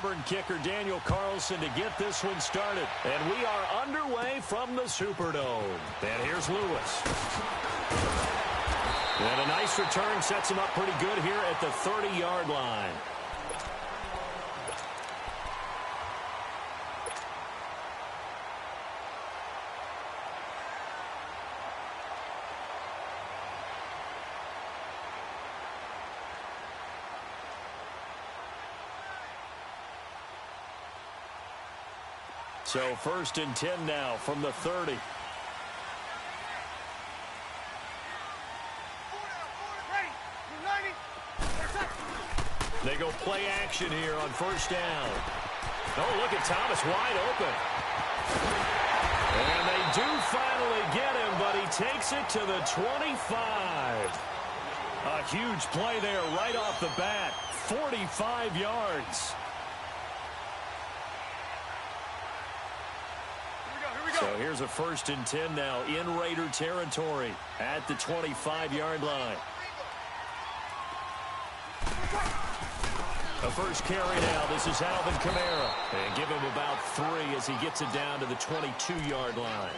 stubborn kicker Daniel Carlson to get this one started. And we are underway from the Superdome. And here's Lewis. And a nice return sets him up pretty good here at the 30-yard line. So 1st and 10 now from the 30. They go play action here on 1st down. Oh, look at Thomas wide open. And they do finally get him, but he takes it to the 25. A huge play there right off the bat. 45 yards. So here's a 1st and 10 now in Raider territory at the 25-yard line. The first carry now. This is Alvin Kamara. And give him about 3 as he gets it down to the 22-yard line.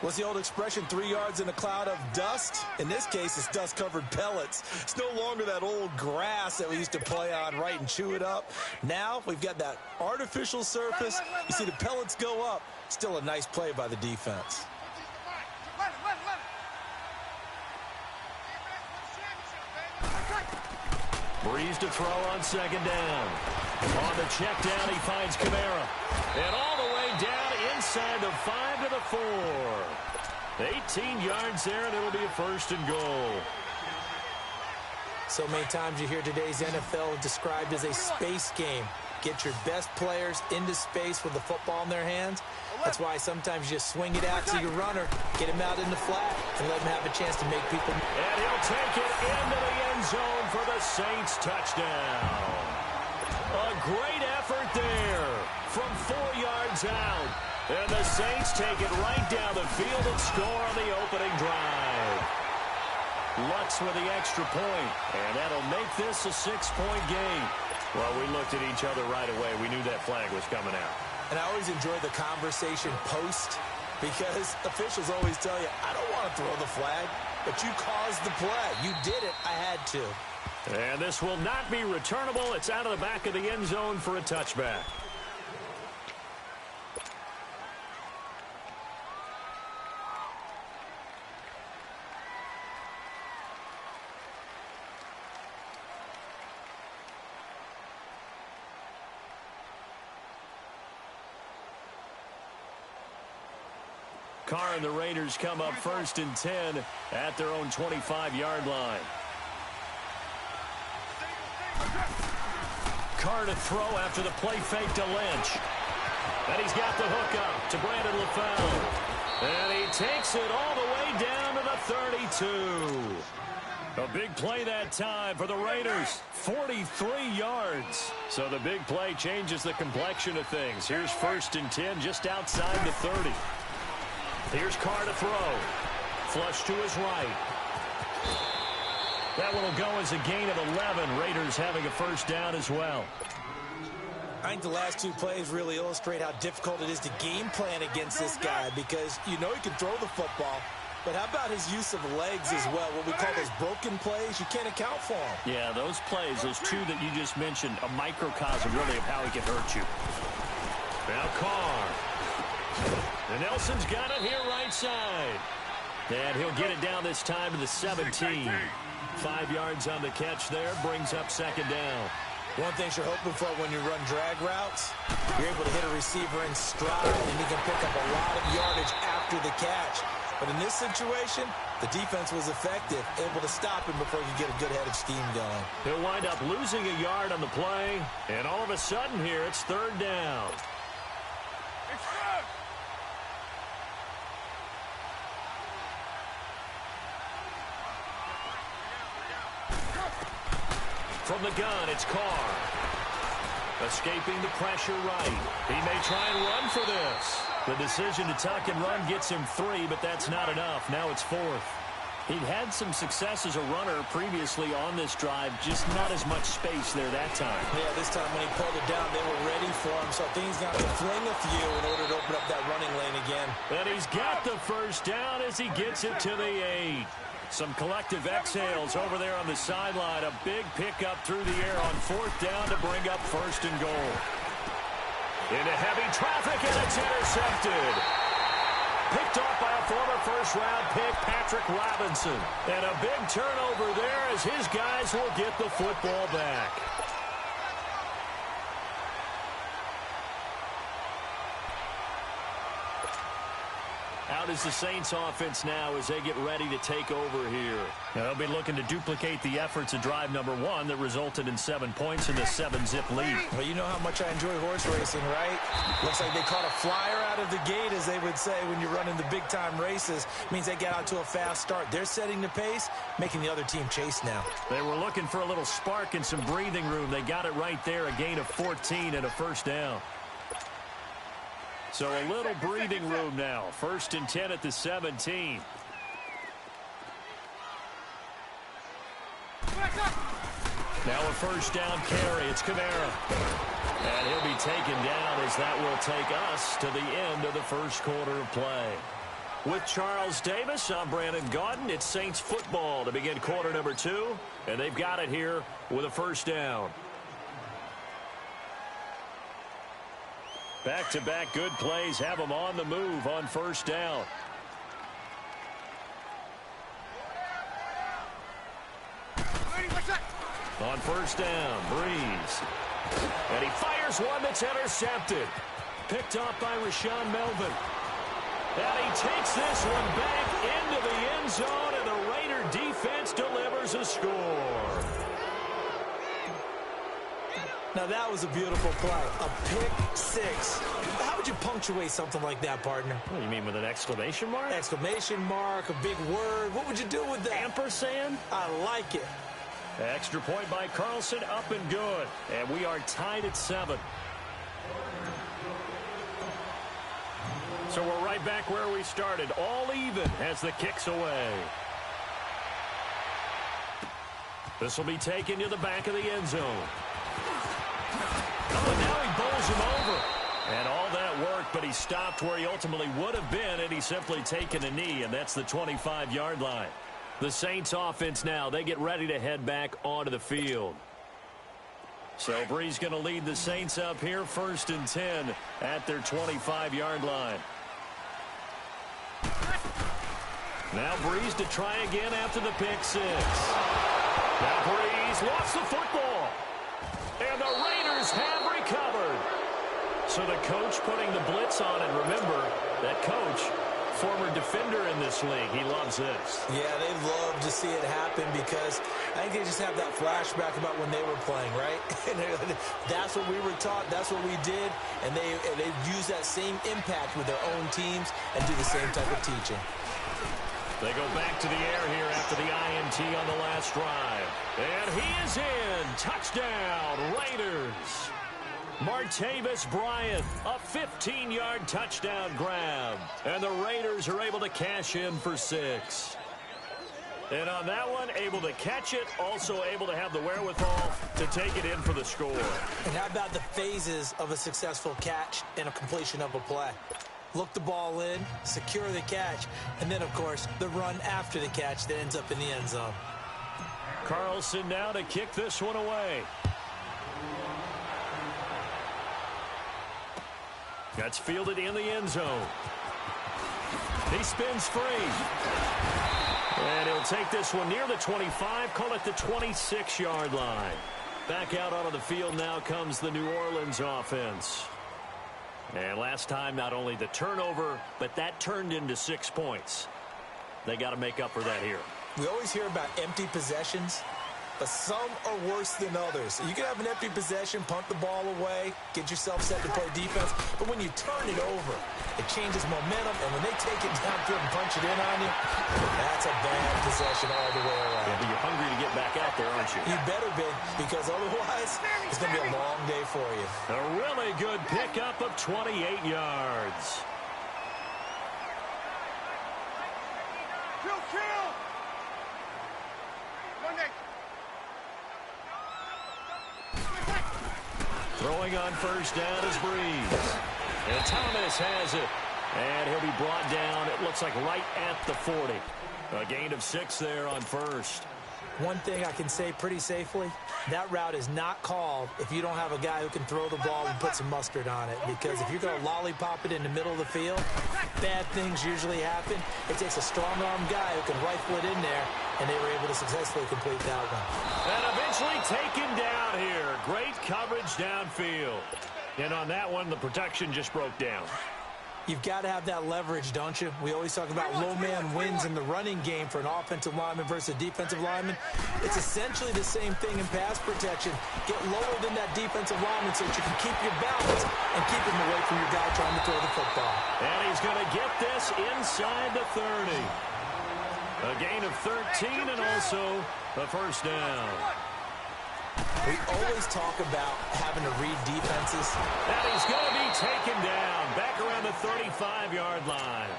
What's the old expression, 3 yards in a cloud of dust? In this case, it's dust-covered pellets. It's no longer that old grass that we used to play on, right, and chew it up. Now we've got that artificial surface. You see the pellets go up. Still a nice play by the defense. Breeze to throw on 2nd down. On the check down, he finds Kamara. And all the way down inside the 5 to the 4. 18 yards there, and it'll be a 1st and goal. So many times you hear today's NFL described as a space game. Get your best players into space with the football in their hands. That's why sometimes you just swing it out to your runner, get him out in the flat, and let him have a chance to make people. And he'll take it into the end zone for the Saints touchdown. A great effort there from 4 yards out. And the Saints take it right down the field and score on the opening drive. Lutz with the extra point, and that'll make this a 6-point game. Well, we looked at each other right away. We knew that flag was coming out. And I always enjoy the conversation post because officials always tell you, I don't want to throw the flag, but you caused the play. You did it. I had to. And this will not be returnable. It's out of the back of the end zone for a touchback. Carr and the Raiders come up 1st and 10 at their own 25-yard line. Carr to throw after the play fake to Lynch. And he's got the hook up to Brandon LaFell. And he takes it all the way down to the 32. A big play that time for the Raiders. 43 yards. So the big play changes the complexion of things. Here's 1st and 10 just outside the 30. Here's Carr to throw. Flush to his right. That one will go as a gain of 11. Raiders having a 1st down as well. I think the last 2 plays really illustrate how difficult it is to game plan against this guy because you know he can throw the football, but how about his use of legs as well? What we call those broken plays, you can't account for them. Yeah, those plays, those 2 that you just mentioned, a microcosm really of how he can hurt you. Now Carr. And Nelson's got it here right side. And he'll get it down this time to the 17. 5 yards on the catch there, brings up 2nd down. One thing you're hoping for when you run drag routes, you're able to hit a receiver in stride, and he can pick up a lot of yardage after the catch. But in this situation, the defense was effective, able to stop him before he could get a good head of steam going. He'll wind up losing a yard on the play, and all of a sudden here, it's 3rd down. From the gun, it's Carr. Escaping the pressure right. He may try and run for this. The decision to tuck and run gets him 3, but that's not enough. Now it's 4th. He'd had some success as a runner previously on this drive, just not as much space there that time. Yeah, this time when he pulled it down, they were ready for him, so things got to fling a few in order to open up that running lane again. And he's got the first down as he gets it to the 8. Some collective exhales over there on the sideline. A big pickup through the air on 4th down to bring up 1st and goal. Into heavy traffic, and it's intercepted. Picked off by a former first-round pick, Patrick Robinson. And a big turnover there as his guys will get the football back. Out is the Saints offense now as they get ready to take over here. Now they'll be looking to duplicate the efforts of drive number 1 that resulted in 7 points in the 7-zip lead. Well, you know how much I enjoy horse racing, right? Looks like they caught a flyer out of the gate, as they would say when you're running the big-time races. Means they get out to a fast start. They're setting the pace, making the other team chase now. They were looking for a little spark and some breathing room. They got it right there, a gain of 14 and a 1st down. So a little breathing room now. 1st and 10 at the 17. Now a 1st down carry. It's Kamara. And he'll be taken down as that will take us to the end of the 1st quarter of play. With Charles Davis, I'm Brandon Gaudin. It's Saints football to begin quarter number 2. And they've got it here with a 1st down. Back-to-back good plays have them on the move on 1st down. On 1st down, Breeze. And he fires one that's intercepted. Picked off by Rashawn Melvin. And he takes this one back into the end zone, and the Raider defense delivers a score. Now, that was a beautiful play. A pick 6. How would you punctuate something like that, partner? What do you mean, with an exclamation mark? Exclamation mark, a big word. What would you do with that? Ampersand? I like it. Extra point by Carlson, up and good. And we are tied at 7. So we're right back where we started. All even as the kick's away. This will be taken to the back of the end zone. Oh, and now he bowls him over. And all that worked, but he stopped where he ultimately would have been, and he's simply taken a knee, and that's the 25-yard line. The Saints offense now, they get ready to head back onto the field. So Breeze going to lead the Saints up here, 1st and 10 at their 25-yard line. Now Breeze to try again after the pick 6. Now Breeze lost the football. And the Raiders have recovered. So the coach putting the blitz on, and remember, that coach, former defender in this league, he loves this. Yeah, they love to see it happen because I think they just have that flashback about when they were playing, right? That's what we were taught, that's what we did, and they use that same impact with their own teams and do the same type of teaching. They go back to the air here after the INT on the last drive. And he is in. Touchdown, Raiders. Martavis Bryant, a 15-yard touchdown grab. And the Raiders are able to cash in for 6. And on that one, able to catch it, also able to have the wherewithal to take it in for the score. And how about the phases of a successful catch and a completion of a play? Look the ball in, secure the catch, and then, of course, the run after the catch that ends up in the end zone. Carlson now to kick this one away. That's fielded in the end zone. He spins free. And he'll take this one near the 25, call it the 26-yard line. Back out onto the field now comes the New Orleans offense. And last time, not only the turnover, but that turned into 6 points. They got to make up for that here. We always hear about empty possessions, but some are worse than others. You can have an empty possession, punt the ball away, get yourself set to play defense, but when you turn it over, it changes momentum, and when they take it downfield and punch it in on you, that's a bad possession all the way around. Yeah, but you're hungry to get back out there, aren't you? You better be, because otherwise, it's going to be a long day for you. A really good pickup of 28 yards. Throwing on first down is Breeze. And Thomas has it. And he'll be brought down, it looks like right at the 40. A gain of 6 there on first. One thing I can say pretty safely, that route is not called if you don't have a guy who can throw the ball and put some mustard on it. Because if you're going to lollipop it in the middle of the field, bad things usually happen. It takes a strong-arm guy who can rifle it in there, and they were able to successfully complete that one. And eventually taken down here. Great coverage downfield. And on that one, the protection just broke down. You've got to have that leverage, don't you? We always talk about low man wins in the running game for an offensive lineman versus a defensive lineman. It's essentially the same thing in pass protection. Get lower than that defensive lineman so that you can keep your balance and keep him away from your guy trying to throw the football. And he's going to get this inside the 30. A gain of 13 and also a first down. We always talk about having to read defenses. And he's going to be taken down back around the 35-yard line.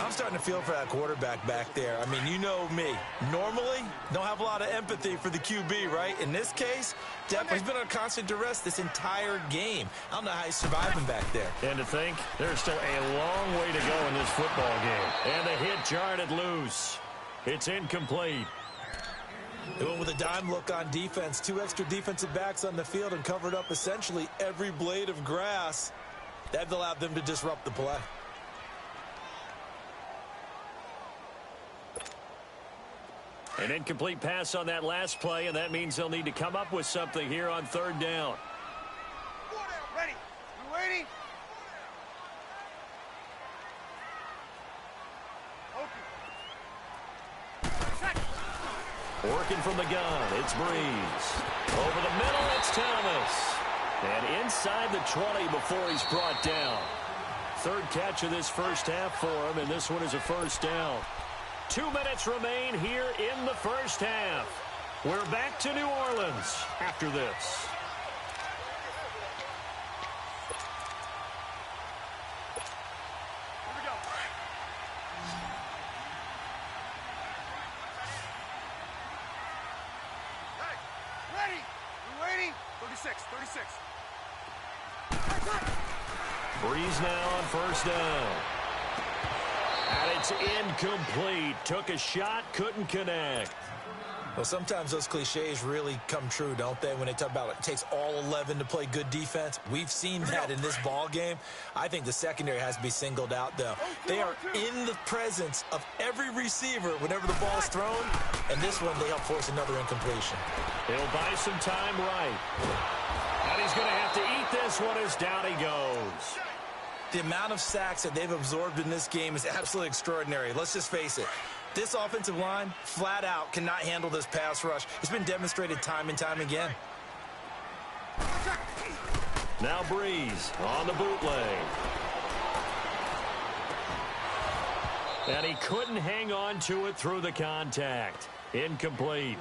I'm starting to feel for that quarterback back there. I mean, you know me. Normally, don't have a lot of empathy for the QB, right? In this case, definitely he's been on constant duress this entire game. I don't know how he's surviving back there. And to think, there's still a long way to go in this football game. And the hit jarred it loose. It's incomplete. They went with a dime look on defense. 2 extra defensive backs on the field and covered up essentially every blade of grass. That allowed them to disrupt the play. An incomplete pass on that last play, and that means they'll need to come up with something here on third down. Ready. You waiting? Working from the gun, it's Breeze. Over the middle, it's Thomas. And inside the 20 before he's brought down. Third catch of this first half for him, and this one is a first down. 2 minutes remain here in the first half. We're back to New Orleans after this. Ready. You waiting? 36. Breeze now on first down. And it's incomplete. Took a shot, couldn't connect. Well, sometimes those cliches really come true, don't they? When they talk about it takes all 11 to play good defense. We've seen that in this ball game. I think the secondary has to be singled out, though. They are in the presence of every receiver whenever the ball's thrown. And this one, they help force another incompletion. He'll buy some time right. And he's going to have to eat this one as down he goes. The amount of sacks that they've absorbed in this game is absolutely extraordinary. Let's just face it. This offensive line, flat out, cannot handle this pass rush. It's been demonstrated time and time again. Now Breeze on the bootleg. And he couldn't hang on to it through the contact. Incomplete.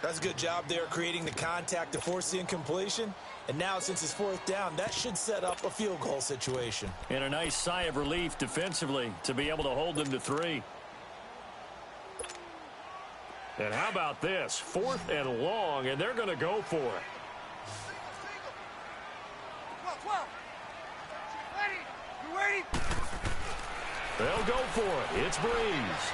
That's a good job there creating the contact to force the incompletion. And now, since it's fourth down, that should set up a field goal situation. And a nice sigh of relief defensively to be able to hold them to 3. And how about this? 4th and long, and they're going to go for it. 12. Ready. You waiting? They'll go for it. It's Breeze.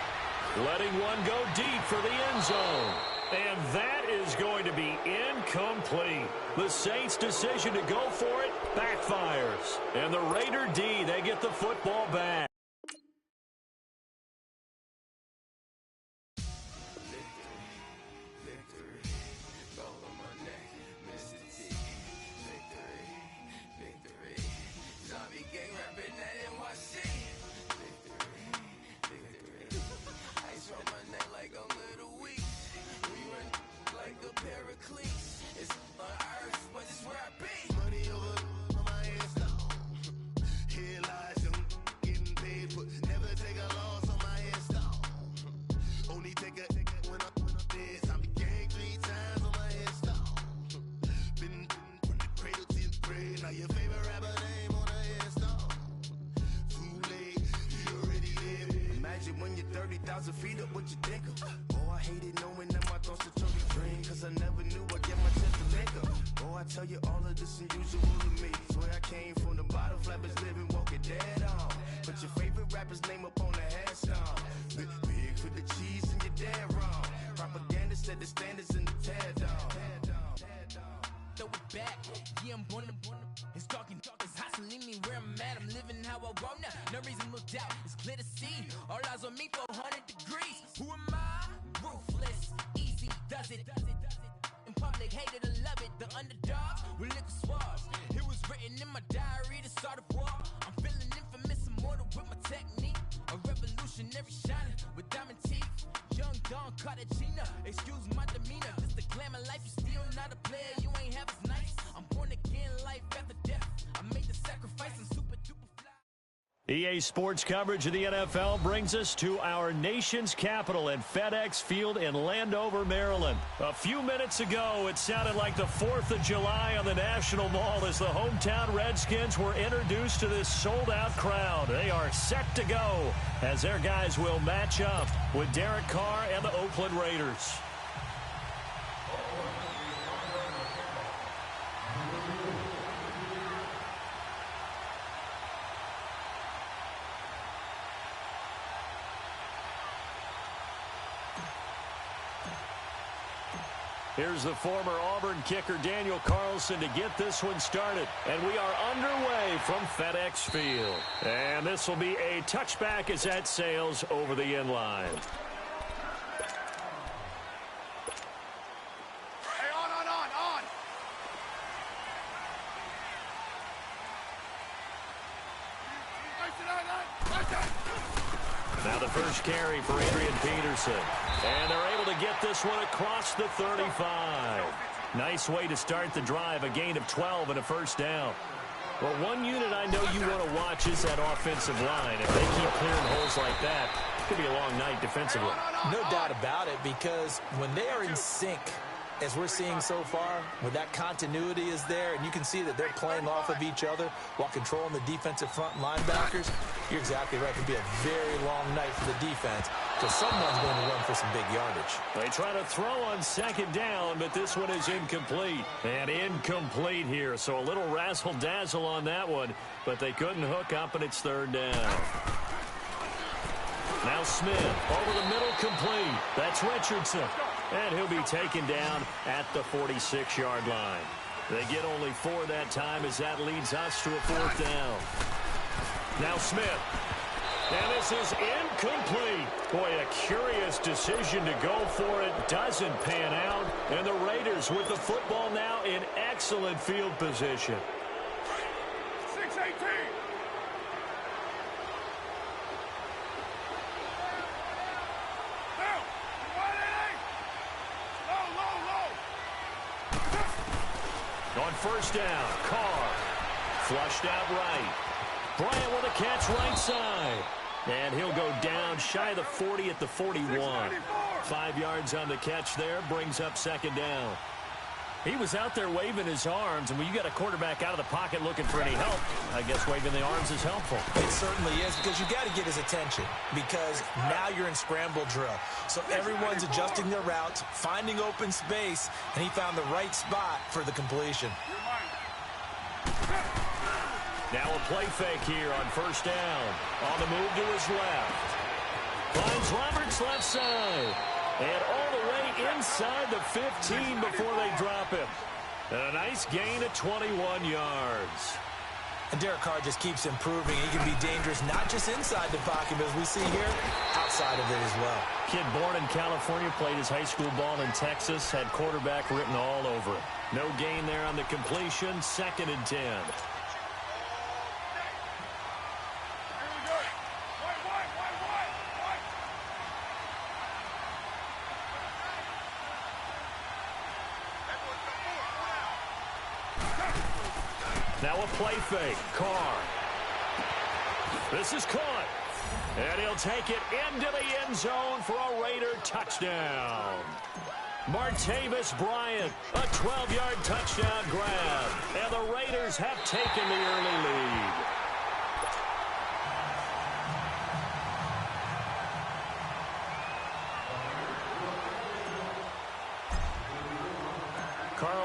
Letting one go deep for the end zone. And that is going to be incomplete. The Saints' decision to go for it backfires. And the Raider D, they get the football back. it when you're 30,000 feet up, what you think of? Oh, I hated knowing that my thoughts are totally dream, cause I never knew I'd get my chance to link up. Oh, I tell you all of this unusual to me. Swear I came from the bottom, flappers living, walking dead on. Put your favorite rapper's name up on the headstone. Big for the cheese and you're dead wrong. Propaganda set the standards in the tear down. Throw it back, yeah, I'm born to it's talking, it's hustling me where I'm at. I'm living how I want now. No reason to doubt, it's clear to see. All eyes on me, 400 degrees. Who am I? Ruthless, easy, does it. In public, hated to love it. The underdogs with liquor swabs. It was written in my diary to start a war. I'm feeling infamous, immortal with my technique. A revolutionary shining with diamond teeth. Young Don Cartagena, excuse my demeanor. Just the glamour life, you still not a player. You ain't half as nice. I'm born again, life after death. I made the sacrifice, I'm super duper fly. EA Sports coverage of the NFL brings us to our nation's capital at FedEx Field in Landover, Maryland. A few minutes ago, it sounded like the 4th of July on the National Mall as the hometown Redskins were introduced to this sold-out crowd. They are set to go as their guys will match up with Derek Carr and the Oakland Raiders. Here's the former Auburn kicker Daniel Carlson to get this one started. And we are underway from FedEx Field. And this will be a touchback as that sails over the end line. Hey, on. Now the first carry for Adrian Peterson. And they're able to get this one across the 35. Nice way to start the drive, a gain of 12 and a first down. Well, one unit I know you want to watch is that offensive line. If they keep clearing holes like that, it could be a long night defensively. No doubt about it, because when they are in sync, as we're seeing so far, when that continuity is there, and you can see that they're playing off of each other while controlling the defensive front linebackers, you're exactly right. It could be a very long night for the defense, because someone's going to run for some big yardage. They try to throw on second down, but this one is incomplete. And incomplete here, so a little razzle-dazzle on that one, but they couldn't hook up, and it's third down. Now Smith, over the middle, complete. That's Richardson. And he'll be taken down at the 46-yard line. They get only 4 that time as that leads us to a fourth down. Now Smith. And this is incomplete. Boy, a curious decision to go for it. Doesn't pan out. And the Raiders with the football now in excellent field position. 6-18. On first down, Carr flushed out right. Bryant with a catch right side. And he'll go down shy of the 40 at the 41. 5 yards on the catch there, brings up second down. He was out there waving his arms, and when you got a quarterback out of the pocket looking for any help, I guess waving the arms is helpful. It certainly is, because you got to get his attention, because now you're in scramble drill. So everyone's adjusting their routes, finding open space, and he found the right spot for the completion. Now a play fake here on first down. On the move to his left. Finds Roberts left side. And all the way inside the 15 before they drop him. And a nice gain of 21 yards. And Derek Carr just keeps improving. He can be dangerous not just inside the pocket, but as we see here, outside of it as well. Kid born in California, played his high school ball in Texas, had quarterback written all over it. No gain there on the completion, 2nd and 10. Now a play fake. Carr. This is caught. And he'll take it into the end zone for a Raider touchdown. Martavis Bryant, a 12-yard touchdown grab. And the Raiders have taken the early lead.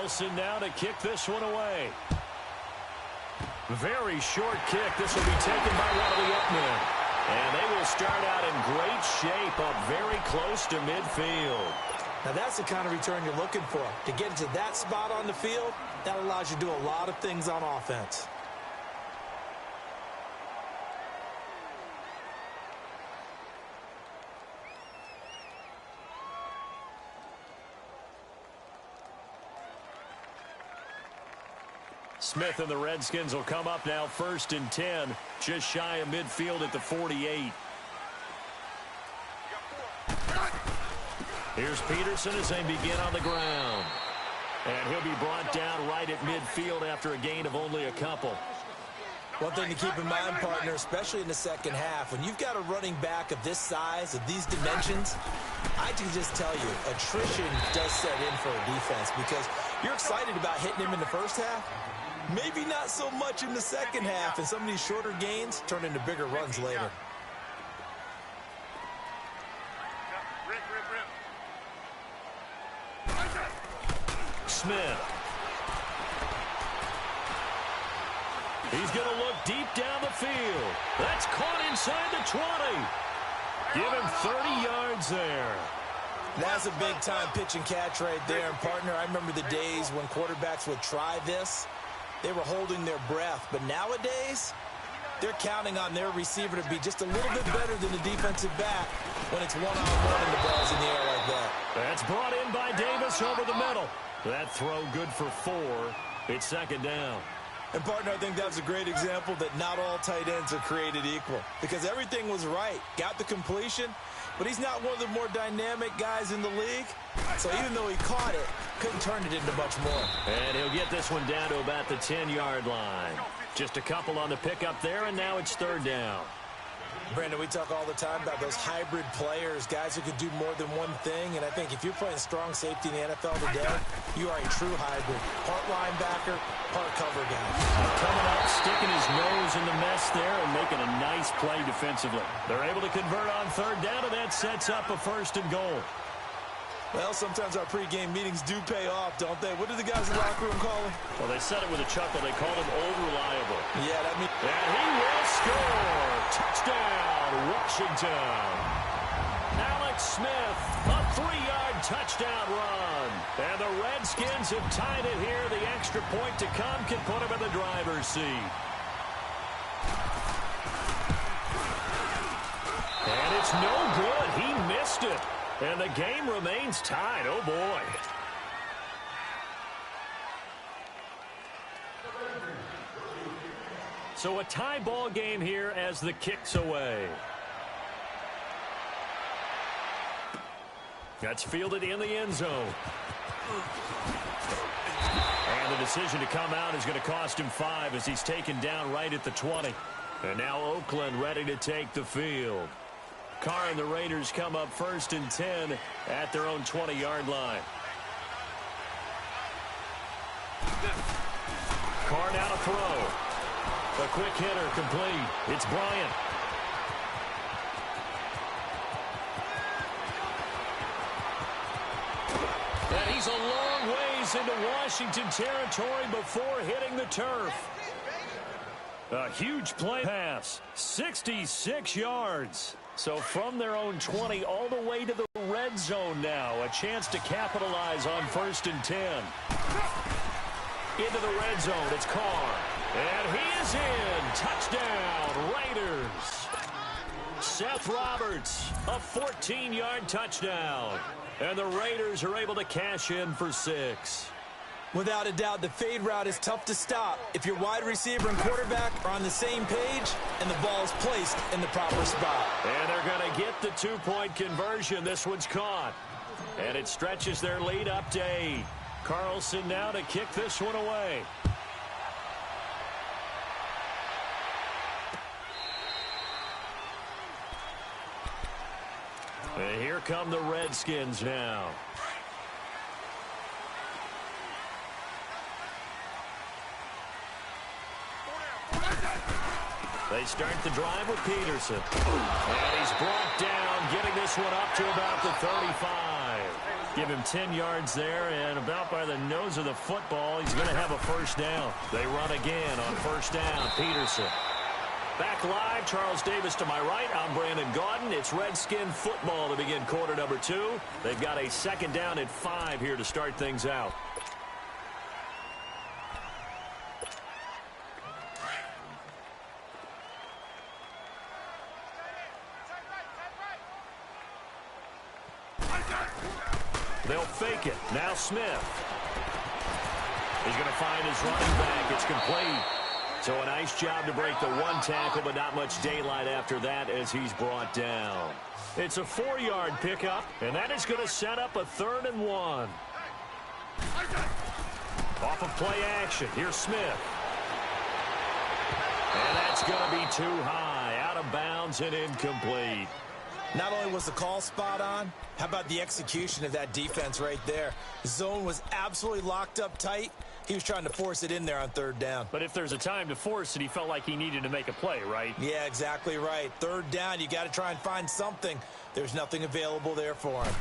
Carlson now to kick this one away. Very short kick. This will be taken by one of the Up-men. And they will start out in great shape up very close to midfield. Now that's the kind of return you're looking for. To get into that spot on the field, that allows you to do a lot of things on offense. Smith and the Redskins will come up now 1st and 10, just shy of midfield at the 48. Here's Peterson as they begin on the ground. And he'll be brought down right at midfield after a gain of only a couple. One thing to keep in mind, partner, especially in the second half, when you've got a running back of this size, of these dimensions, I can just tell you, attrition does set in for a defense because you're excited about hitting him in the first half. Maybe not so much in the second half, and some of these shorter gains turn into bigger runs later. Smith. He's going to look deep down the field. That's caught inside the 20. Give him 30 yards there. That's a big-time pitch and catch right there. And, partner, I remember the days when quarterbacks would try this. They were holding their breath. But nowadays, they're counting on their receiver to be just a little bit better than the defensive back when it's one-on-one and the ball's in the air like that. That's brought in by Davis over the middle. That throw good for 4. It's 2nd down. And, partner, I think that's a great example that not all tight ends are created equal because everything was right. Got the completion, but he's not one of the more dynamic guys in the league. So even though he caught it, couldn't turn it into much more. And he'll get this one down to about the 10-yard line. Just a couple on the pickup there, and now it's 3rd down. Brandon, we talk all the time about those hybrid players, guys who can do more than one thing. And I think if you're playing strong safety in the NFL today, you are a true hybrid. Part linebacker, part cover guy. Coming up, sticking his nose in the mess there and making a nice play defensively. They're able to convert on 3rd down, and that sets up a 1st and goal. Well, sometimes our pregame meetings do pay off, don't they? What do the guys in the locker room call him? Well, they said it with a chuckle. They called him Old Reliable. Yeah, that means... And he will score. Touchdown, Washington. Alex Smith, a 3-yard touchdown run. And the Redskins have tied it here. The extra point to come can put him in the driver's seat. And it's no good. He missed it. And the game remains tied. Oh, boy. So a tie ball game here as the kick's away. That's fielded in the end zone. And the decision to come out is going to cost him 5 as he's taken down right at the 20. And now Oakland ready to take the field. Carr and the Raiders come up 1st and 10 at their own 20-yard line. Carr now to throw. A quick hitter complete. It's Bryant. And he's a long ways into Washington territory before hitting the turf. A huge play pass. 66 yards. So from their own 20 all the way to the red zone now. A chance to capitalize on 1st and 10. Into the red zone. It's Carr. And he is in. Touchdown, Raiders. Seth Roberts, a 14-yard touchdown. And the Raiders are able to cash in for 6. Without a doubt, the fade route is tough to stop if your wide receiver and quarterback are on the same page and the ball is placed in the proper spot. And they're going to get the 2-point conversion. This one's caught. And it stretches their lead up to 8. Carlson now to kick this one away. And here come the Redskins now. They start the drive with Peterson. And he's brought down, getting this one up to about the 35. Give him 10 yards there, and about by the nose of the football, he's going to have a first down. They run again on first down. Peterson. Back live, Charles Davis to my right. I'm Brandon Gaudin. It's Redskin football to begin quarter number 2. They've got a second down at 5 here to start things out. They'll fake it. Now Smith. He's going to find his running back. It's complete. So a nice job to break the one tackle, but not much daylight after that as he's brought down. It's a 4-yard pickup, and that is going to set up a 3rd and 1. Off of play action. Here's Smith. And that's going to be too high. Out of bounds and incomplete. Not only was the call spot on, how about the execution of that defense right there? The zone was absolutely locked up tight. He was trying to force it in there on 3rd down. But if there's a time to force it, he felt like he needed to make a play, right? Yeah, exactly right. 3rd down, you got to try and find something. There's nothing available there for him.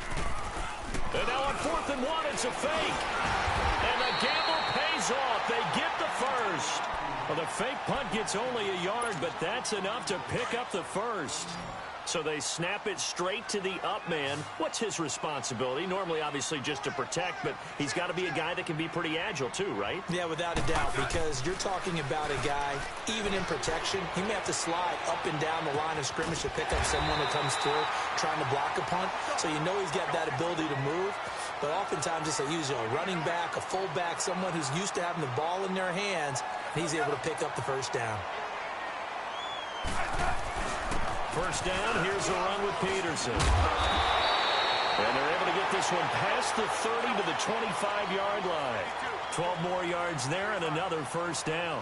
And now on 4th and 1, it's a fake. And the gamble pays off. They get the first. Well, the fake punt gets only a yard, but that's enough to pick up the first. So they snap it straight to the up man. What's his responsibility? Normally, obviously, just to protect, but he's got to be a guy that can be pretty agile too, right? Yeah, without a doubt, because you're talking about a guy, even in protection, he may have to slide up and down the line of scrimmage to pick up someone that comes through trying to block a punt. So you know he's got that ability to move. But oftentimes it's usually a running back, a fullback, someone who's used to having the ball in their hands, and he's able to pick up the first down. First down, here's a run with Peterson. And they're able to get this one past the 30 to the 25-yard line. 12 more yards there and another first down.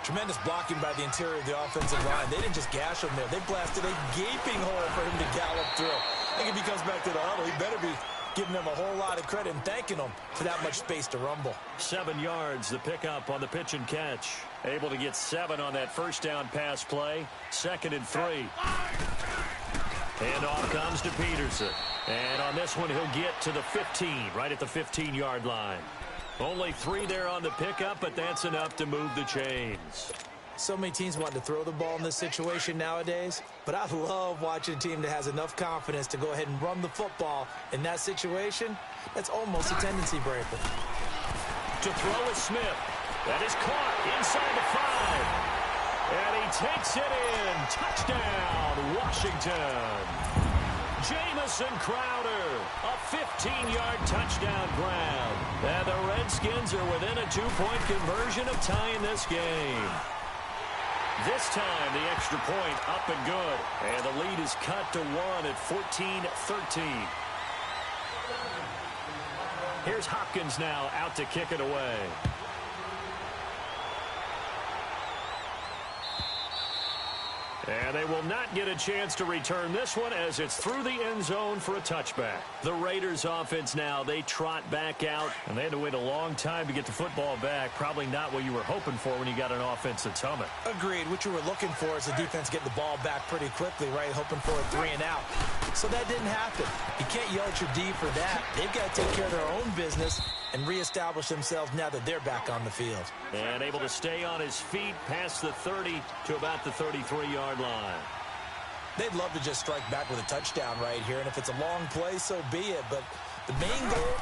Tremendous blocking by the interior of the offensive line. They didn't just gash him there. They blasted a gaping hole for him to gallop through. I think if he comes back to the huddle, he better be giving them a whole lot of credit and thanking them for that much space to rumble. 7 yards, the pickup on the pitch and catch. Able to get 7 on that first down pass play. 2nd and 3. And off comes to Peterson. And on this one, he'll get to the 15, right at the 15-yard line. Only 3 there on the pickup, but that's enough to move the chains. So many teams want to throw the ball in this situation nowadays, but I love watching a team that has enough confidence to go ahead and run the football in that situation. That's almost a tendency breaker. To throw is Smith. That is caught inside the 5. And he takes it in. Touchdown, Washington. Jamison Crowder, a 15-yard touchdown grab. And the Redskins are within a 2-point conversion of tying this game. This time, the extra point up and good. And the lead is cut to 1 at 14-13. Here's Hopkins now out to kick it away. And they will not get a chance to return this one as it's through the end zone for a touchback. The Raiders offense now, they trot back out, and they had to wait a long time to get the football back. Probably not what you were hoping for when you got an offense that's humming. Agreed. What you were looking for is the defense getting the ball back pretty quickly, right? Hoping for a 3 and out. So that didn't happen. You can't yell at your D for that. They've got to take care of their own business and reestablish themselves now that they're back on the field. And able to stay on his feet past the 30 to about the 33-yard line. They'd love to just strike back with a touchdown right here, and if it's a long play, so be it. But the main goal,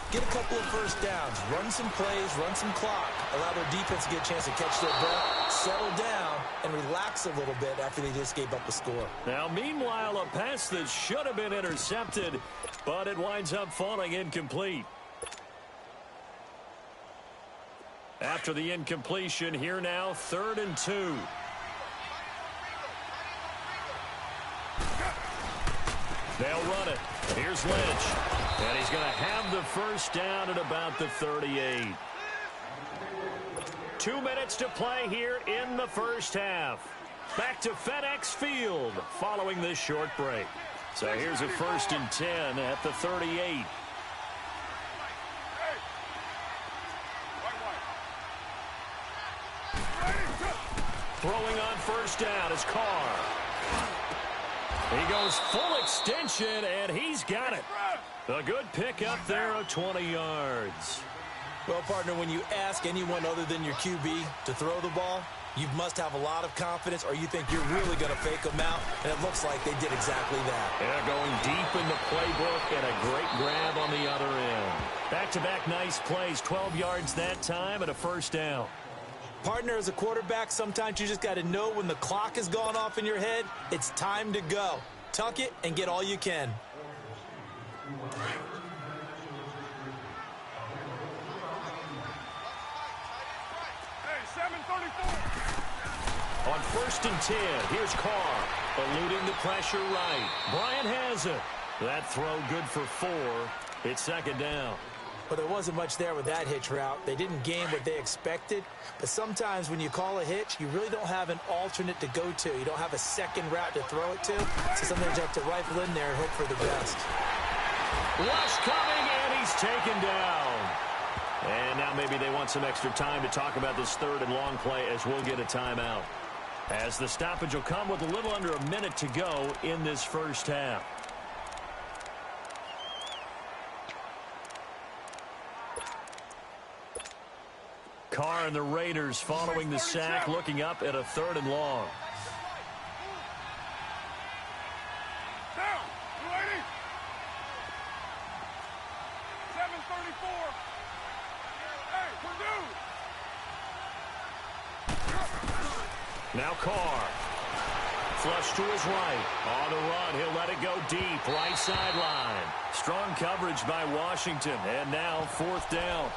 get a couple of first downs, run some plays, run some clock, allow their defense to get a chance to catch their breath, settle down, and relax a little bit after they just gave up a score. Now, meanwhile, a pass that should have been intercepted, but it winds up falling incomplete. After the incompletion, here now, 3rd and 2. They'll run it. Here's Lynch. And he's going to have the first down at about the 38. 2 minutes to play here in the first half. Back to FedEx Field following this short break. So here's a 1st and 10 at the 38. Throwing on first down is Carr. He goes full extension, and he's got it. A good pick up there of 20 yards. Well, partner, when you ask anyone other than your QB to throw the ball, you must have a lot of confidence, or you think you're really going to fake them out, and it looks like they did exactly that. Yeah, going deep in the playbook and a great grab on the other end. Back-to-back nice plays, 12 yards that time and a first down. Partner, as a quarterback, sometimes you just got to know when the clock has gone off in your head, it's time to go. Tuck it and get all you can. Hey, 7:34. On 1st and 10, here's Carr, eluding the pressure right. Bryant has it. That throw good for 4. It's second down. Well, there wasn't much there with that hitch route. They didn't gain what they expected. But sometimes when you call a hitch, you really don't have an alternate to go to. You don't have a second route to throw it to. So sometimes you have to rifle in there and hope for the best. Rush coming, and he's taken down. And now maybe they want some extra time to talk about this 3rd and long play as we'll get a timeout. As the stoppage will come with a little under a minute to go in this first half. Carr and the Raiders following the sack, looking up at a 3rd and long. Down. 280. 7:34. Hey, we're due. Now Carr. Flush to his right. On the run, he'll let it go deep. Right sideline. Strong coverage by Washington. And now 4th down.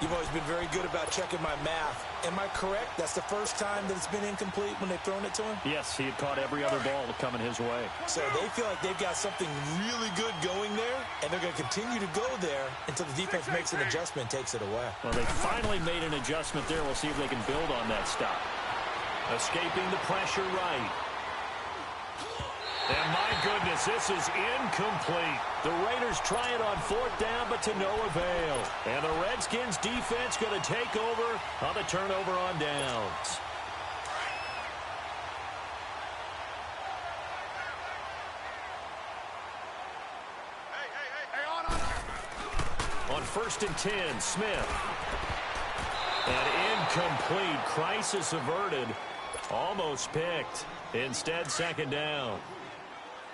You've always been very good about checking my math. Am I correct? That's the first time that it's been incomplete when they've thrown it to him? Yes, he had caught every other ball coming his way. So they feel like they've got something really good going there, and they're going to continue to go there until the defense makes an adjustment and takes it away. Well, they finally made an adjustment there. We'll see if they can build on that stop. Escaping the pressure right. And my goodness, this is incomplete. The Raiders try it on 4th down, but to no avail. And the Redskins defense going to take over on the turnover on downs. Hey, on. On 1st and 10, Smith. And incomplete. Crisis averted. Almost picked. Instead, second down.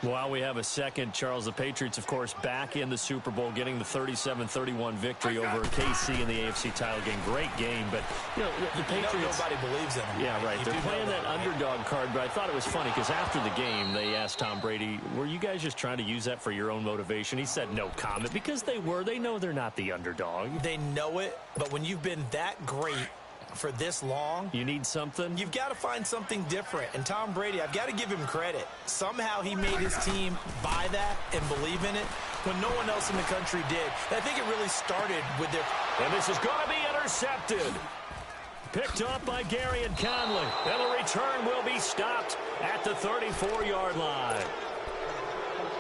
While we have a second, Charles, the Patriots, of course, back in the Super Bowl, getting the 37-31 victory over KC in the AFC title game. Great game, but, you know, the Patriots... Nobody believes in them. Yeah, right. They're playing that underdog card, but I thought it was funny because after the game, they asked Tom Brady, were you guys just trying to use that for your own motivation? He said no comment because they were. They know they're not the underdog. They know it, but when you've been that great for this long, you need something? You've got to find something different. And Tom Brady, I've got to give him credit. Somehow he made his team buy that and believe in it when no one else in the country did. And I think it really started with their... And this is going to be intercepted. Picked up by Gary and Conley. And the return will be stopped at the 34-yard line.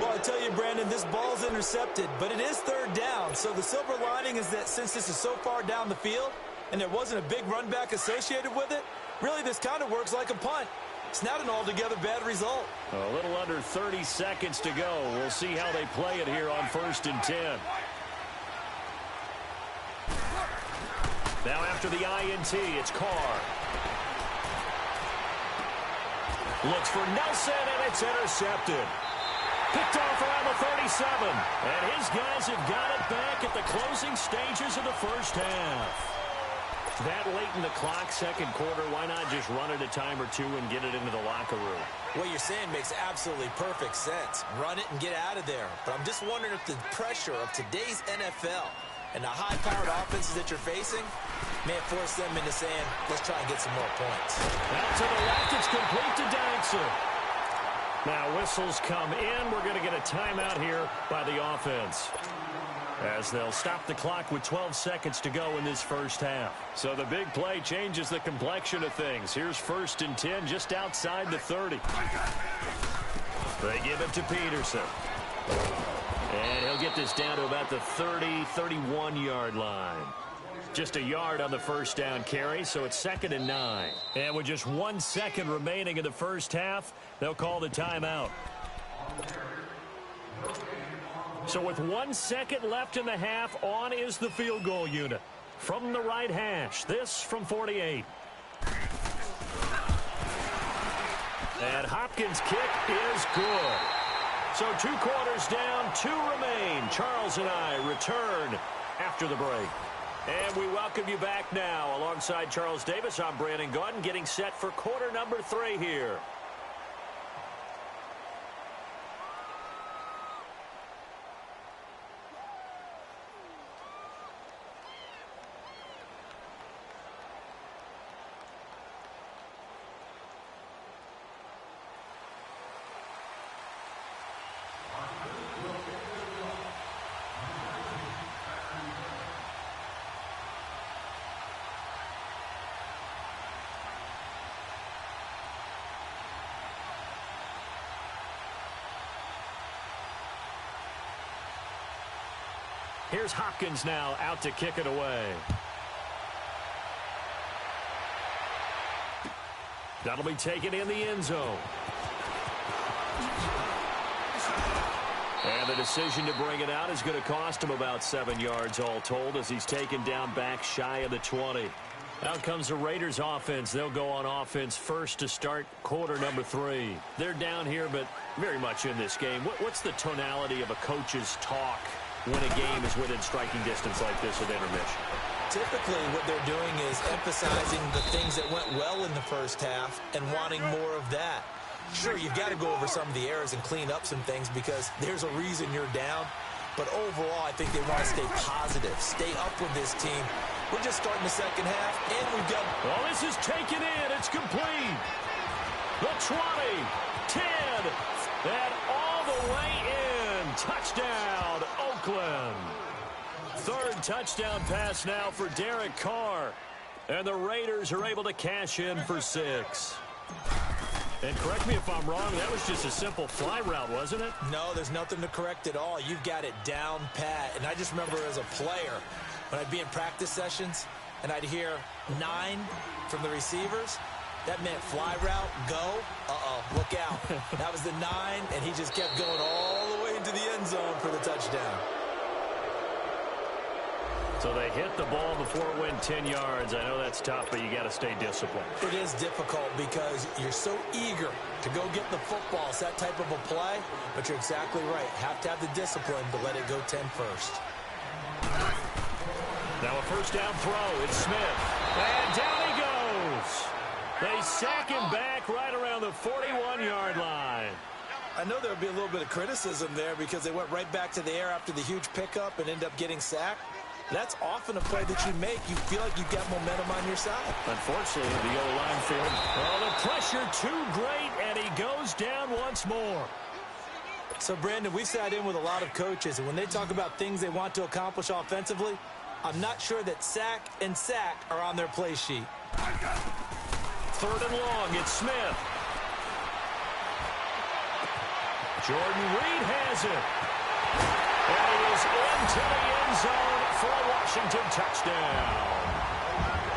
Well, I tell you, Brandon, this ball's intercepted, but it is 3rd down. So the silver lining is that since this is so far down the field, and there wasn't a big run back associated with it, really this kind of works like a punt. It's not an altogether bad result. A little under 30 seconds to go. We'll see how they play it here on 1st and 10. Now after the INT, it's Carr. Looks for Nelson, and it's intercepted. Picked off around the 37. And his guys have got it back at the closing stages of the first half. That late in the clock, second quarter, why not just run it a time or two and get it into the locker room? What you're saying makes absolutely perfect sense. Run it and get out of there. But I'm just wondering if the pressure of today's NFL and the high-powered offenses that you're facing may have forced them into saying, let's try and get some more points. Out to the left, it's complete to Dykson. Now whistles come in. We're going to get a timeout here by the offense, as they'll stop the clock with 12 seconds to go in this first half. So the big play changes the complexion of things. Here's 1st and 10 just outside the 30. They give it to Peterson. And he'll get this down to about the 31-yard line. Just a yard on the first down carry, so it's 2nd and 9. And with just 1 second remaining in the first half, they'll call the timeout. So with 1 second left in the half, on is the field goal unit. From the right hash, this from 48. And Hopkins' kick is good. So 2 quarters down, 2 remain. Charles and I return after the break. And we welcome you back now. Alongside Charles Davis, I'm Brandon Gaudin, getting set for quarter number 3 here. Here's Hopkins now out to kick it away. That'll be taken in the end zone. And the decision to bring it out is going to cost him about 7 yards all told as he's taken down back shy of the 20. Out comes the Raiders offense. They'll go on offense first to start quarter number 3. They're down here, but very much in this game. What's the tonality of a coach's talk when a game is within striking distance like this at intermission? Typically, what they're doing is emphasizing the things that went well in the first half and wanting more of that. Sure, you've got to go over some of the errors and clean up some things because there's a reason you're down. But overall, I think they want to stay positive, stay up with this team. We're just starting the second half, and we've got... Well, this is taken in. It's complete. The 20, 10, and all the way in. Touchdown, Oakland. Third touchdown pass now for Derek Carr. And the Raiders are able to cash in for 6. And correct me if I'm wrong, that was just a simple fly route, wasn't it? No, there's nothing to correct at all. You've got it down pat. And I just remember as a player, when I'd be in practice sessions and I'd hear 9 from the receivers, that meant fly route, go, look out. That was the 9, and he just kept going all the way into the end zone for the touchdown. So they hit the ball before it went 10 yards. I know that's tough, but you got to stay disciplined. It is difficult because you're so eager to go get the football. It's that type of a play, but you're exactly right. Have to have the discipline to let it go 10 first. Now a first down throw. It's Smith. And down he goes. They sack him back right around the 41-yard line. I know there'll be a little bit of criticism there because they went right back to the air after the huge pickup and end up getting sacked. That's often a play that you make. You feel like you've got momentum on your side. Unfortunately, the O-line field. Oh, the pressure too great, and he goes down once more. So, Brandon, we've sat in with a lot of coaches, and when they talk about things they want to accomplish offensively, I'm not sure that sack and sack are on their play sheet. Third and long, it's Smith. Jordan Reed has it. And he is into the end zone for a Washington touchdown.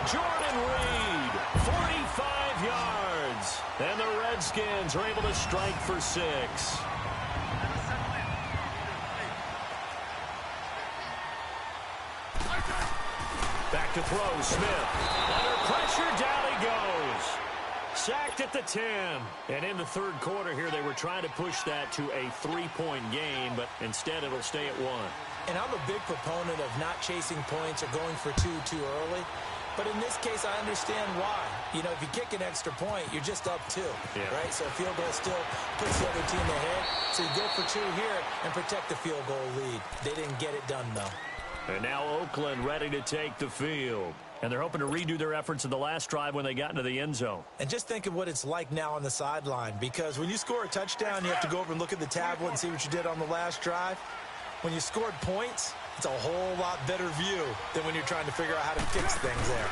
Jordan Reed, 45 yards. And the Redskins are able to strike for 6. Back to throw, Smith. Under pressure, down he goes. Sacked at the 10. And in the third quarter here, they were trying to push that to a 3-point game, but instead it'll stay at 1. And I'm a big proponent of not chasing points or going for 2 too early. But in this case, I understand why. You know, if you kick an extra point, you're just up 2, right? So a field goal still puts the other team ahead. So you go for 2 here and protect the field goal lead. They didn't get it done, though. And now Oakland ready to take the field. And they're hoping to redo their efforts in the last drive when they got into the end zone. And just think of what it's like now on the sideline. Because when you score a touchdown, you have to go over and look at the tablet and see what you did on the last drive. When you scored points, it's a whole lot better view than when you're trying to figure out how to fix things there.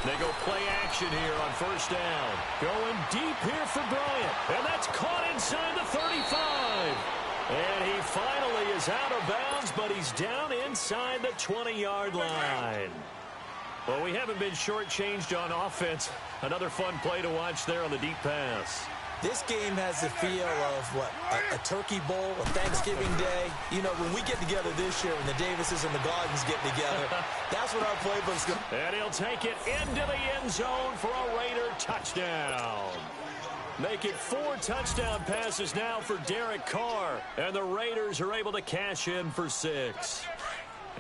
They go play action here on first down. Going deep here for Bryant. And that's caught inside the 35. And he finally is out of bounds, but he's down inside the 20-yard line. Well, we haven't been shortchanged on offense. Another fun play to watch there on the deep pass. This game has the feel of, what, a turkey bowl, a Thanksgiving day. You know, when we get together this year, when the Davises and the Gardens get together, that's what our playbook's going to be. And he'll take it into the end zone for a Raider touchdown. Make it 4 touchdown passes now for Derek Carr. And the Raiders are able to cash in for 6.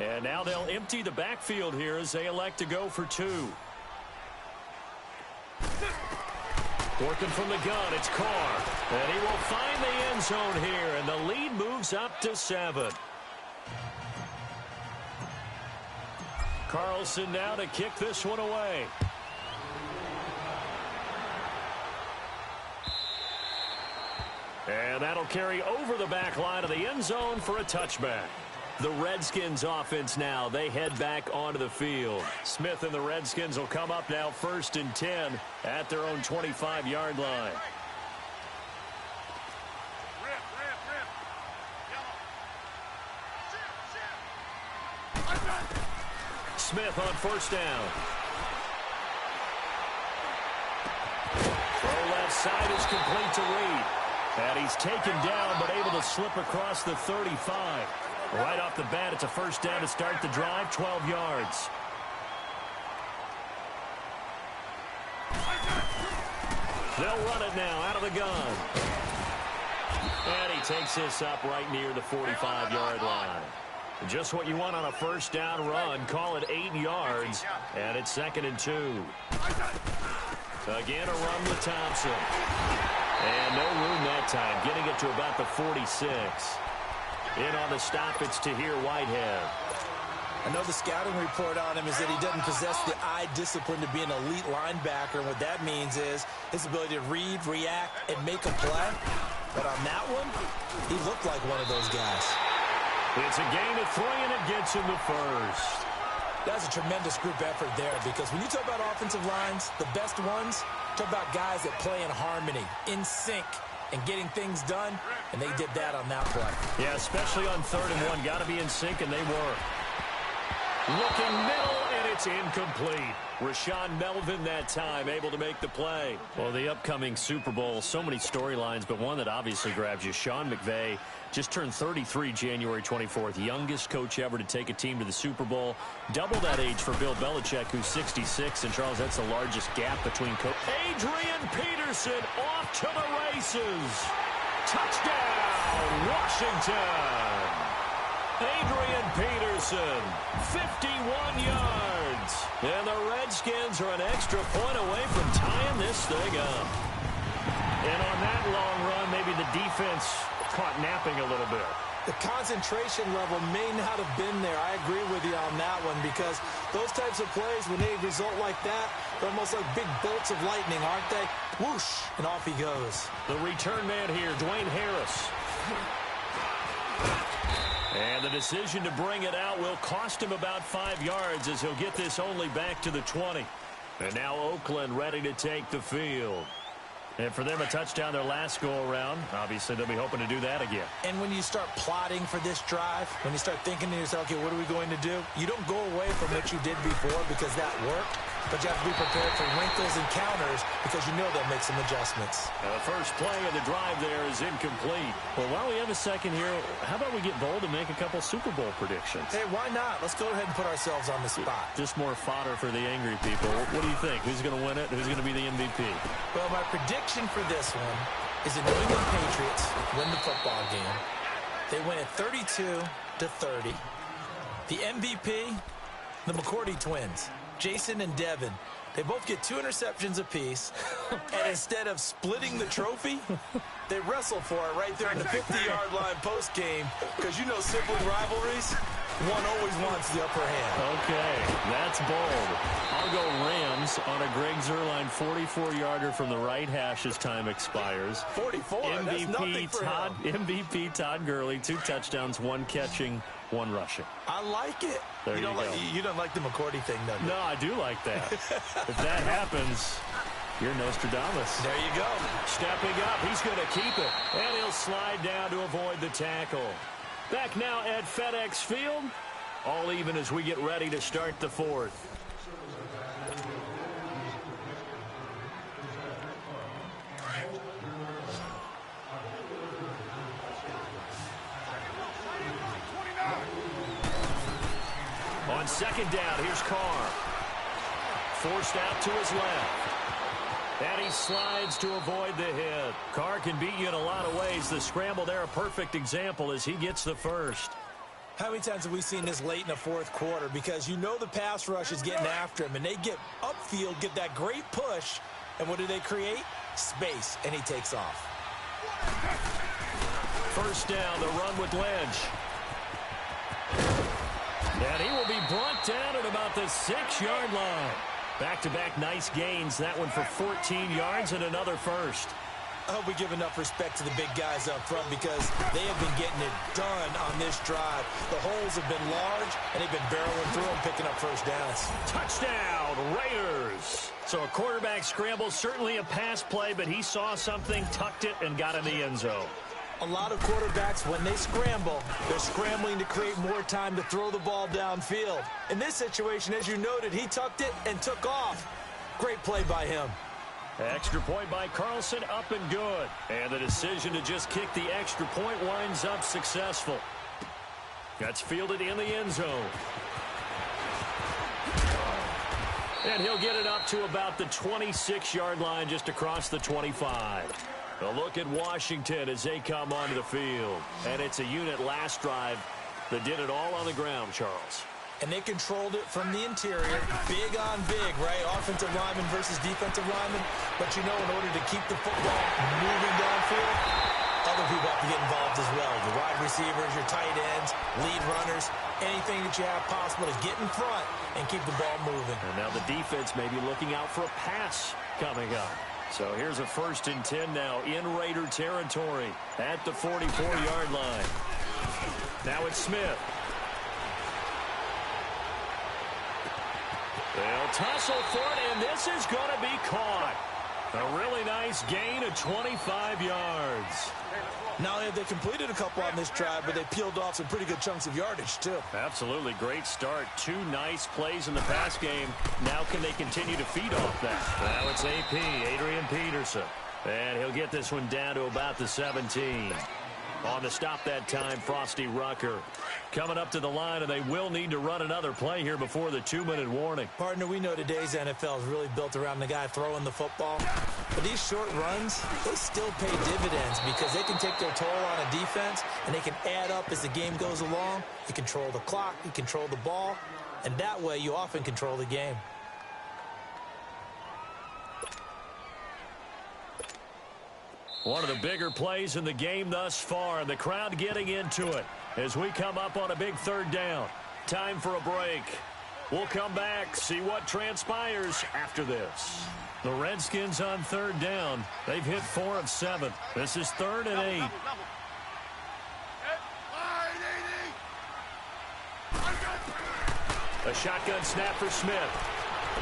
And now they'll empty the backfield here as they elect to go for 2. Working from the gun, it's Carr. And he will find the end zone here, and the lead moves up to 7. Carlson now to kick this one away. And that'll carry over the back line of the end zone for a touchback. The Redskins offense now, they head back onto the field. Smith and the Redskins will come up now 1st and 10 at their own 25-yard line. Smith on 1st down. Throw left side is complete to Reed. And he's taken down but able to slip across the 35. Right off the bat, it's a 1st down to start the drive, 12 yards. They'll run it now out of the gun. And he takes this up right near the 45-yard line. Just what you want on a 1st down run. Call it 8 yards, and it's 2nd and 2. Again, a run with Thompson. And no room that time, getting it to about the 46. In on the stop, it's Tahir Whitehead. I know the scouting report on him is that he doesn't possess the eye discipline to be an elite linebacker. And what that means is his ability to read, react, and make a play. But on that one, he looked like one of those guys. It's a gain of 3, and it gets him the 1st. That's a tremendous group effort there, because when you talk about offensive lines, the best ones, talk about guys that play in harmony, in sync, and getting things done, and they did that on that play. Yeah, especially on 3rd and 1. Got to be in sync, and they were. Looking middle, and it's incomplete. Rashawn Melvin that time able to make the play. Well, the upcoming Super Bowl, so many storylines, but one that obviously grabs you. Sean McVay just turned 33 January 24th. Youngest coach ever to take a team to the Super Bowl. Double that age for Bill Belichick, who's 66. And, Charles, that's the largest gap between coaches. Adrian Peterson off to the races. Touchdown, Washington. Adrian Peterson, 51 yards. And the Redskins are an extra point away from tying this thing up. And on that long run, maybe the defense caught napping a little bit. The concentration level may not have been there. I agree with you on that one, because those types of plays, when they result like that, they're almost like big bolts of lightning, aren't they? Whoosh, and off he goes. The return man here, Dwayne Harris. And the decision to bring it out will cost him about 5 yards, as he'll get this only back to the 20. And now Oakland ready to take the field. And for them, a touchdown their last go-around. Obviously, they'll be hoping to do that again. And when you start plotting for this drive, when you start thinking to yourself, okay, what are we going to do? You don't go away from what you did before because that worked, but you have to be prepared for wrinkles and counters because you know they'll make some adjustments. The first play of the drive there is incomplete. Well, while we have a second here, how about we get bold and make a couple Super Bowl predictions? Hey, why not? Let's go ahead and put ourselves on the spot. Just more fodder for the angry people. What do you think? Who's going to win it? Who's going to be the MVP? Well, my prediction for this one is the New England Patriots win the football game. They win it 32-30. The MVP, the McCourty twins, Jason and Devin. They both get 2 interceptions apiece, and instead of splitting the trophy, they wrestle for it right there in the 50-yard line post-game, because you know sibling rivalries, one always wants the upper hand. Okay, that's bold. I'll go Rams on a Greg Zuerlein 44-yarder from the right hash as time expires. 44, that's nothing for him. MVP Todd Gurley, 2 touchdowns, 1 catching, 1 rushing. I like it. There you go. You don't like the McCourty thing, though. No, I do like that. If that happens, you're Nostradamus. There you go. Stepping up, he's going to keep it. And he'll slide down to avoid the tackle. Back now at FedEx Field. All even as we get ready to start the 4th. second down. Here's Carr. Forced out to his left. And he slides to avoid the hit. Carr can beat you in a lot of ways. The scramble there, a perfect example as he gets the first. How many times have we seen this late in the fourth quarter? Because you know the pass rush is getting after him, and they get upfield, get that great push, and what do they create? Space, and he takes off. First down, the run with Lynch. And he will be brought down at about the 6-yard line. Back-to-back nice gains. That one for 14 yards and another first. I hope we give enough respect to the big guys up front because they have been getting it done on this drive. The holes have been large, and they've been barreling through them, picking up first downs. Touchdown, Raiders. So a quarterback scramble, certainly a pass play, but he saw something, tucked it, and got in the end zone. A lot of quarterbacks, when they scramble, they're scrambling to create more time to throw the ball downfield. In this situation, as you noted, he tucked it and took off. Great play by him. Extra point by Carlson, up and good. And the decision to just kick the extra point winds up successful. That's fielded in the end zone. And he'll get it up to about the 26-yard line, just across the 25. A look at Washington as they come onto the field. And it's a unit last drive that did it all on the ground, Charles. And they controlled it from the interior. Big on big, right? Offensive lineman versus defensive lineman. But you know, in order to keep the football moving downfield, other people have to get involved as well. Your wide receivers, your tight ends, lead runners, anything that you have possible to get in front and keep the ball moving. And now the defense may be looking out for a pass coming up. So here's a 1st and 10 now in Raider territory at the 44-yard line. Now it's Smith. They'll tussle for it, and this is going to be caught. A really nice gain of 25 yards. Not only have they completed a couple on this drive, but they peeled off some pretty good chunks of yardage, too. Absolutely. Great start. 2 nice plays in the pass game. Now can they continue to feed off that? Now it's AP, Adrian Peterson. And he'll get this one down to about the 17. On the stop that time, Frosty Rucker. Coming up to the line, and they will need to run another play here before the 2-minute warning. Partner, we know today's NFL is really built around the guy throwing the football. But these short runs, they still pay dividends because they can take their toll on a defense, and they can add up as the game goes along. You control the clock, you control the ball, and that way you often control the game. One of the bigger plays in the game thus far, and the crowd getting into it as we come up on a big 3rd down. Time for a break. We'll come back, see what transpires after this. The Redskins on 3rd down. They've hit 4 of 7. This is 3rd and 8. A shotgun snap for Smith.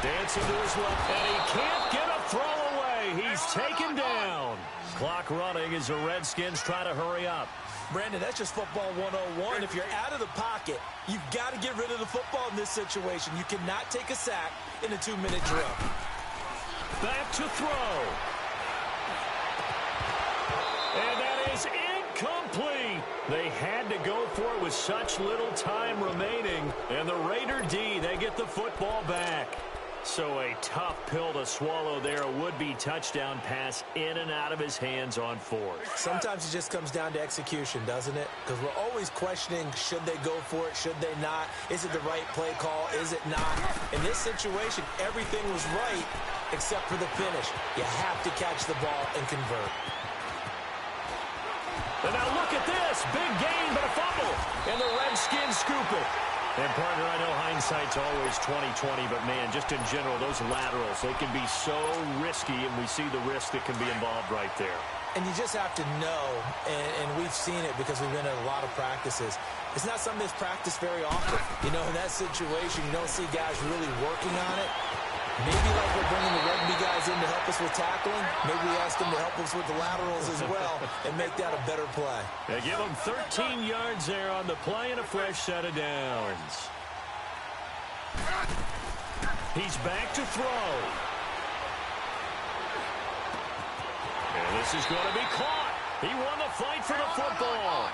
Dancing to his left, and he can't get a throw away. He's taken down. Clock running as the Redskins try to hurry up. Brandon, that's just football 101. If you're out of the pocket, you've got to get rid of the football in this situation. You cannot take a sack in a 2-minute drill. Back to throw. And that is incomplete. They had to go for it with such little time remaining. And the Raider D, they get the football back. So a tough pill to swallow there. A would-be touchdown pass in and out of his hands on 4th. Sometimes it just comes down to execution, doesn't it? Because we're always questioning, should they go for it, should they not? Is it the right play call, is it not? In this situation, everything was right except for the finish. You have to catch the ball and convert. And now look at this. Big gain, but a fumble. And the Redskins scoop it. And, partner, I know hindsight's always 20/20, but, man, just in general, those laterals, they can be so risky, and we see the risk that can be involved right there. And you just have to know, and we've seen it because we've been at a lot of practices. It's not something that's practiced very often. You know, in that situation, you don't see guys really working on it. Maybe like we're bringing the rugby guys in to help us with tackling. Maybe we ask them to help us with the laterals as well and make that a better play. They give him 13 yards there on the play and a fresh set of downs. He's back to throw. And this is going to be caught. He won the fight for the football.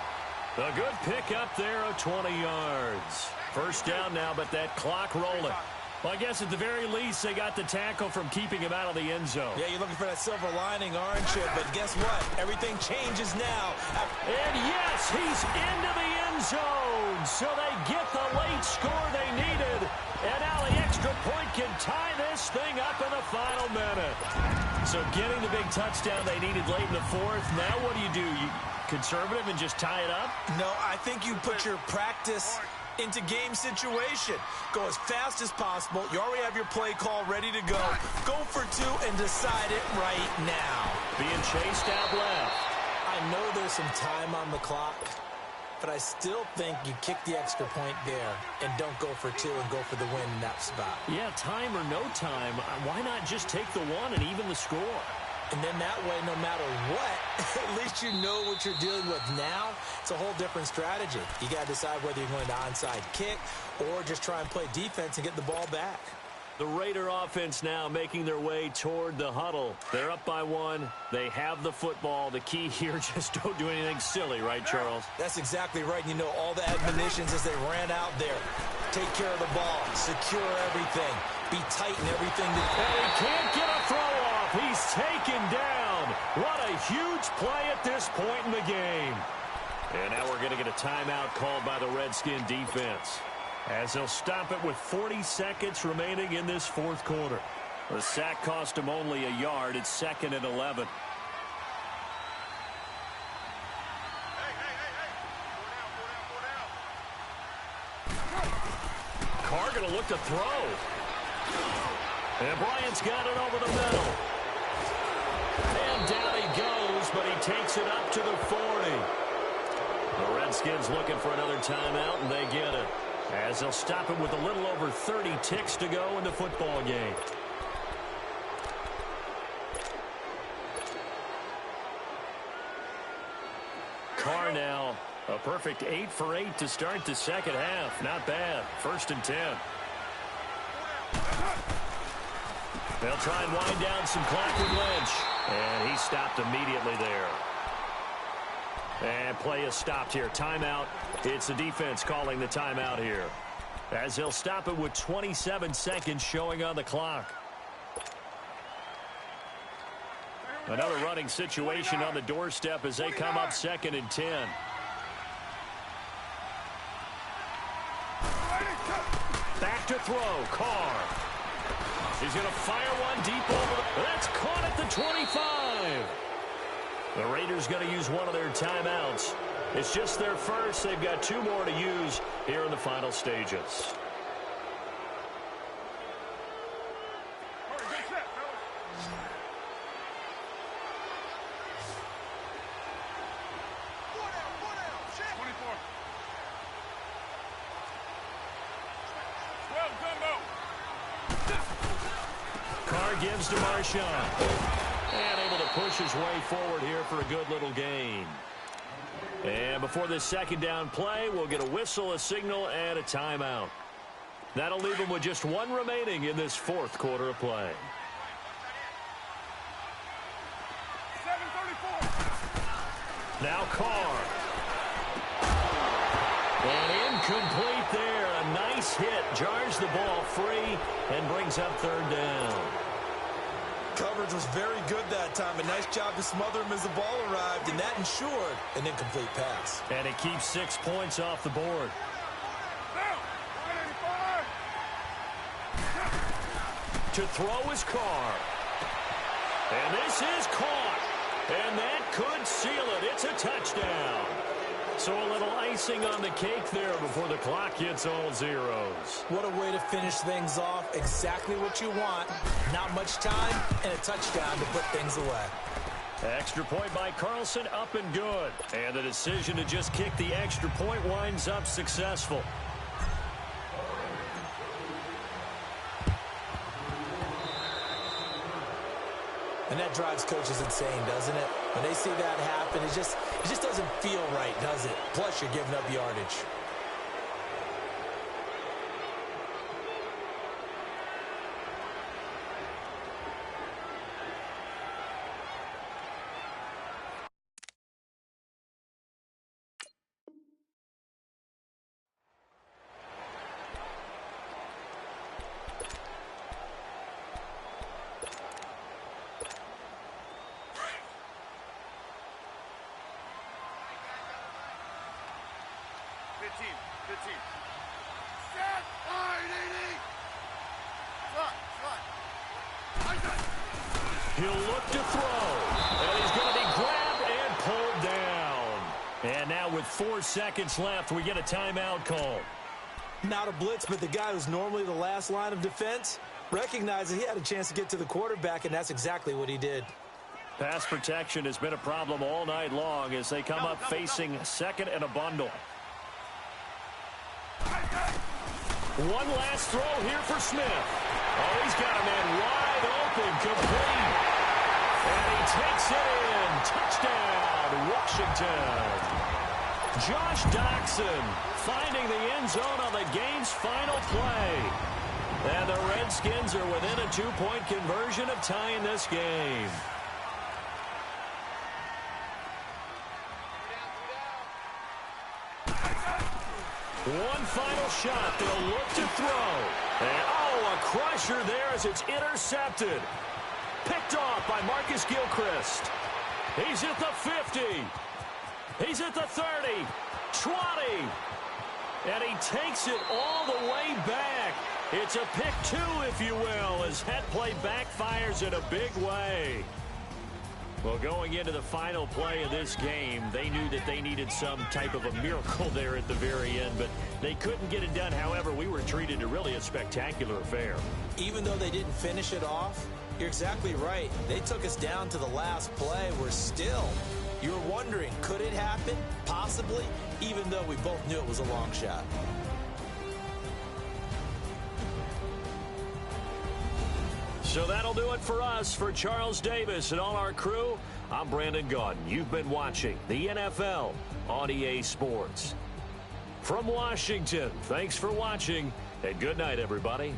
A good pick up there of 20 yards. First down now, but that clock rolling. Well, I guess at the very least, they got the tackle from keeping him out of the end zone. Yeah, you're looking for that silver lining, aren't you? But guess what? Everything changes now. And yes, he's into the end zone. So they get the late score they needed. And now the extra point can tie this thing up in the final minute. So getting the big touchdown they needed late in the fourth. Now what do? You conservative and just tie it up? No, I think you put your practice into game situation. Go as fast as possible. You already have your play call ready to go. Go for two and decide it right now. Being chased out left. I know there's some time on the clock, but I still think you kick the extra point there and don't go for two and go for the win in that spot. Yeah, time or no time, why not just take the one and even the score? And then that way, no matter what, at least you know what you're dealing with now. It's a whole different strategy. You got to decide whether you're going to onside kick or just try and play defense and get the ball back. The Raider offense now making their way toward the huddle. They're up by one. They have the football. The key here, just don't do anything silly, right, Charles? That's exactly right. You know, all the admonitions as they ran out there. Take care of the ball. Secure everything. Be tight in everything. And he can't get a throw off. He's taken down. What a huge play at this point in the game. And now we're going to get a timeout called by the Redskin defense, as they'll stop it with 40 seconds remaining in this fourth quarter. The sack cost him only a yard. It's 2nd and 11. Carr going to look to throw. And Bryant's got it over the middle. And down he goes, but he takes it up to the 40. The Redskins looking for another timeout, and they get it, as they'll stop it with a little over 30 ticks to go in the football game. Carr now, a perfect 8 for 8 to start the second half. Not bad. 1st and 10. They'll try and wind down some clock with Lynch. And he stopped immediately there. And play is stopped here. Timeout. It's the defense calling the timeout here, as they'll stop it with 27 seconds showing on the clock. Another running situation on the doorstep as they come up 2nd and 10. Back to throw. Carr. He's going to fire one deep over. That's caught at the 25. The Raiders going to use one of their timeouts. It's just their first. They've got 2 more to use here in the final stages. Carr gives to Marshawn. And able to push his way forward here for a good little gain. And before this second down play, we'll get a whistle, a signal, and a timeout. That'll leave them with just 1 remaining in this fourth quarter of play. 7:34. Now Carr. And incomplete there. A nice hit. Jars the ball free and brings up 3rd down. Coverage was very good that time. A nice job to smother him as the ball arrived, and that ensured an incomplete pass. And it keeps 6 points off the board. Down. 185. To throw is Carr. And this is caught. And that could seal it. It's a touchdown. So a little icing on the cake there before the clock hits all zeros. What a way to finish things off. Exactly what you want. Not much time and a touchdown to put things away. Extra point by Carlson, up and good. And the decision to just kick the extra point winds up successful. And that drives coaches insane, doesn't it? When they see that happen, it just doesn't feel right, does it? Plus, you're giving up yardage. team. Good team. Set. All right, AD. He'll look to throw. And he's going to be grabbed and pulled down. And now with 4 seconds left, we get a timeout call. Not a blitz, but the guy who's normally the last line of defense recognized that he had a chance to get to the quarterback, and that's exactly what he did. Pass protection has been a problem all night long as they come up facing second and a bundle. One last throw here for Smith. Oh, he's got a man wide open, complete. And he takes it in. Touchdown, Washington. Josh Doxson finding the end zone on the game's final play. And the Redskins are within a 2-point conversion of tying this game. One final shot. They'll look to throw. And, oh, a crusher there as it's intercepted. Picked off by Marcus Gilchrist. He's at the 50. He's at the 30. 20. And he takes it all the way back. It's a pick two, if you will, as that play backfires in a big way. Well, going into the final play of this game, they knew that they needed some type of a miracle there at the very end, but they couldn't get it done. However, we were treated to really a spectacular affair. Even though they didn't finish it off, you're exactly right. They took us down to the last play. We're still, you were wondering, could it happen? Possibly, even though we both knew it was a long shot. So that'll do it for us. For Charles Davis and all our crew, I'm Brandon Gaudin. You've been watching the NFL on EA Sports. From Washington, thanks for watching, and good night, everybody.